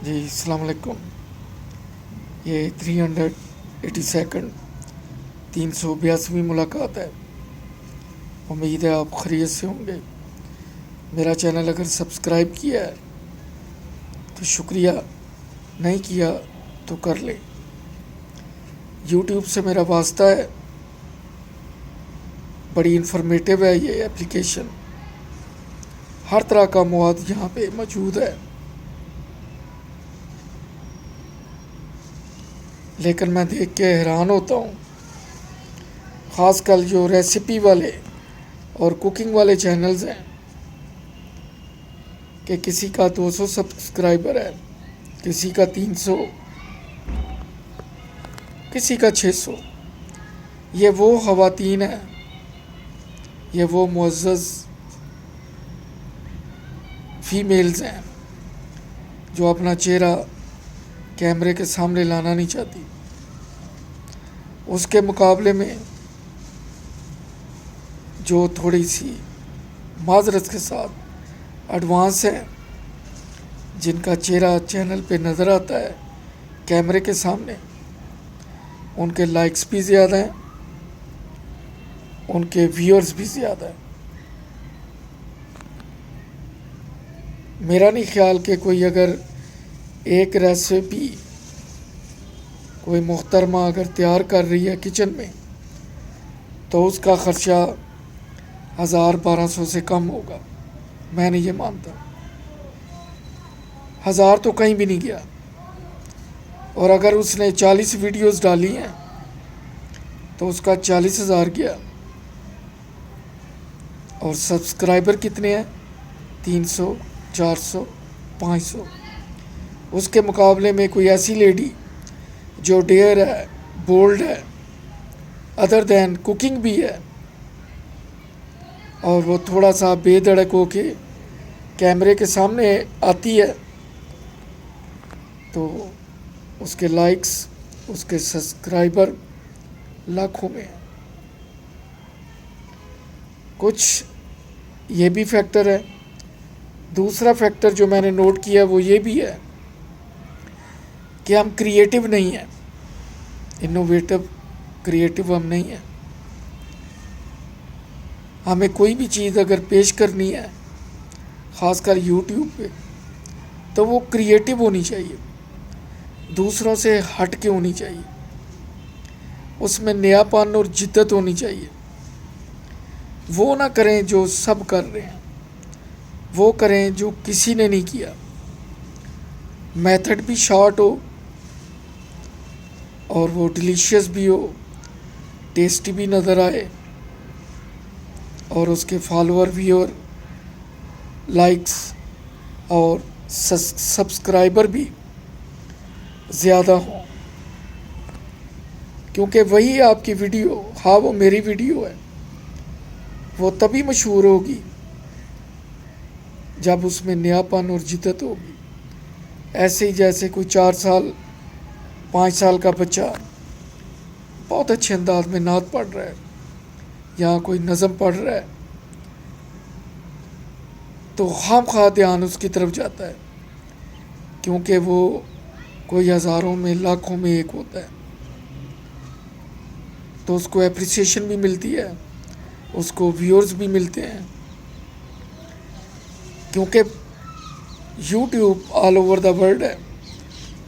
جی السلام علیکم. یہ 382 382ویں ملاقات ہے. امید ہے آپ خیریت سے ہوں گے. میرا چینل اگر سبسکرائب کیا ہے تو شکریہ، نہیں کیا تو کر لیں. یوٹیوب سے میرا واسطہ ہے، بڑی انفارمیٹیو ہے یہ اپلیکیشن. ہر طرح کا مواد یہاں پہ موجود ہے، لیکن میں دیکھ کے حیران ہوتا ہوں، خاص کر جو ریسیپی والے اور کوکنگ والے چینلز ہیں، کہ کسی کا 200 سبسکرائبر ہے، کسی کا 300، کسی کا 600. یہ وہ خواتین ہیں، یہ وہ معزز فیمیلز ہیں جو اپنا چہرہ کیمرے کے سامنے لانا نہیں چاہتی. اس کے مقابلے میں جو تھوڑی سی معذرت کے ساتھ ایڈوانس ہیں، جن کا چہرہ چینل پہ نظر آتا ہے کیمرے کے سامنے، ان کے لائکس بھی زیادہ ہیں، ان کے ویورز بھی زیادہ ہیں. میرا نہیں خیال کہ کوئی اگر ایک ریسیپی کوئی محترمہ اگر تیار کر رہی ہے کچن میں تو اس کا خرچہ 1000-1200 سے کم ہوگا. میں نہیں یہ مانتا. 1000 تو کہیں بھی نہیں گیا. اور اگر اس نے 40 ویڈیوز ڈالی ہیں تو اس کا 40,000 گیا. اور سبسکرائبر کتنے ہیں؟ 300، 400، 500. اس کے مقابلے میں کوئی ایسی لیڈی جو ڈیئر ہے، بولڈ ہے، ادر دین کوکنگ بھی ہے، اور وہ تھوڑا سا بے دھڑک ہو کے کیمرے کے سامنے آتی ہے، تو اس کے لائکس، اس کے سبسکرائبر لاکھوں میں ہیں. کچھ یہ بھی فیکٹر ہے. دوسرا فیکٹر جو میں نے نوٹ کیا وہ یہ بھی ہے کہ ہم کریٹیو نہیں ہیں، انوویٹو کریٹیو ہم نہیں ہیں. ہمیں کوئی بھی چیز اگر پیش کرنی ہے، خاص کر یوٹیوب پہ، تو وہ کریٹیو ہونی چاہیے، دوسروں سے ہٹ کے ہونی چاہیے، اس میں نیا پن اور جدت ہونی چاہیے. وہ نہ کریں جو سب کر رہے ہیں، وہ کریں جو کسی نے نہیں کیا. میتھڈ بھی شارٹ ہو اور وہ ڈیلیشیس بھی ہو، ٹیسٹی بھی نظر آئے، اور اس کے فالوور ویور لائکس اور سبسکرائبر بھی زیادہ ہوں. کیونکہ وہی آپ کی ویڈیو، ہاں وہ میری ویڈیو ہے، وہ تبھی مشہور ہوگی جب اس میں نیا پن اور جدت ہوگی. ایسے ہی جیسے کوئی 4 سال 5 سال کا بچہ بہت اچھے انداز میں نعت پڑھ رہا ہے یا کوئی نظم پڑھ رہا ہے تو خام خواہ دھیان اس کی طرف جاتا ہے، کیونکہ وہ کوئی ہزاروں میں لاکھوں میں ایک ہوتا ہے، تو اس کو اپریسیشن بھی ملتی ہے، اس کو ویورز بھی ملتے ہیں. کیونکہ YouTube all over the world ہے،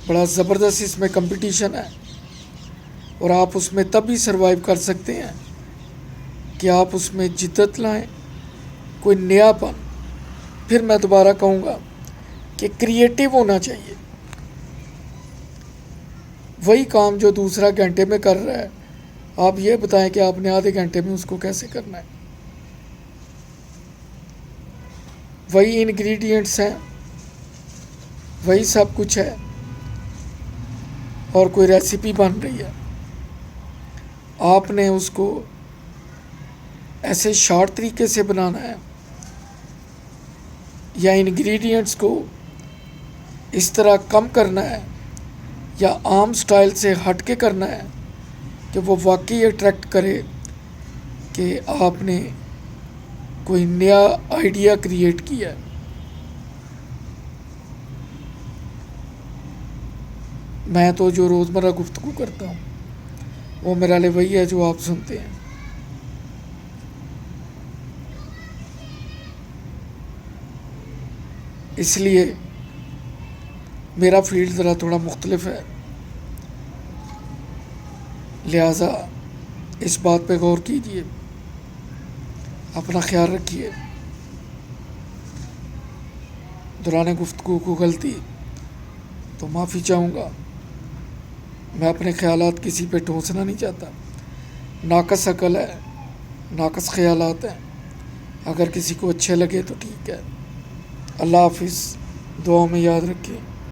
بڑا زبردست اس میں کمپٹیشن ہے، اور آپ اس میں تب بھی سروائیو کر سکتے ہیں کہ آپ اس میں جدت لائیں، کوئی نیا پن. پھر میں دوبارہ کہوں گا کہ کریٹیو ہونا چاہیے. وہی کام جو دوسرا گھنٹے میں کر رہا ہے، آپ یہ بتائیں کہ آپ نے آدھے گھنٹے میں اس کو کیسے کرنا ہے. وہی انگریڈینٹس ہیں، وہی سب کچھ ہے، اور کوئی ریسیپی بن رہی ہے، آپ نے اس کو ایسے شارٹ طریقے سے بنانا ہے یا انگریڈینٹس کو اس طرح کم کرنا ہے یا عام سٹائل سے ہٹ کے کرنا ہے کہ وہ واقعی اٹریکٹ کرے کہ آپ نے کوئی نیا آئیڈیا کریٹ کیا ہے. میں تو جو روزمرہ گفتگو کرتا ہوں وہ میرا لیے وہی ہے جو آپ سنتے ہیں. اس لیے میرا فیلڈ ذرا تھوڑا مختلف ہے، لہٰذا اس بات پہ غور کیجیے، اپنا خیال رکھیے. دوران گفتگو کو غلطی تو معافی چاہوں گا. میں اپنے خیالات کسی پہ ٹھونسنا نہیں چاہتا. ناقص عقل ہے، ناقص خیالات ہیں. اگر کسی کو اچھے لگے تو ٹھیک ہے. اللہ حافظ. دعاؤں میں یاد رکھیں.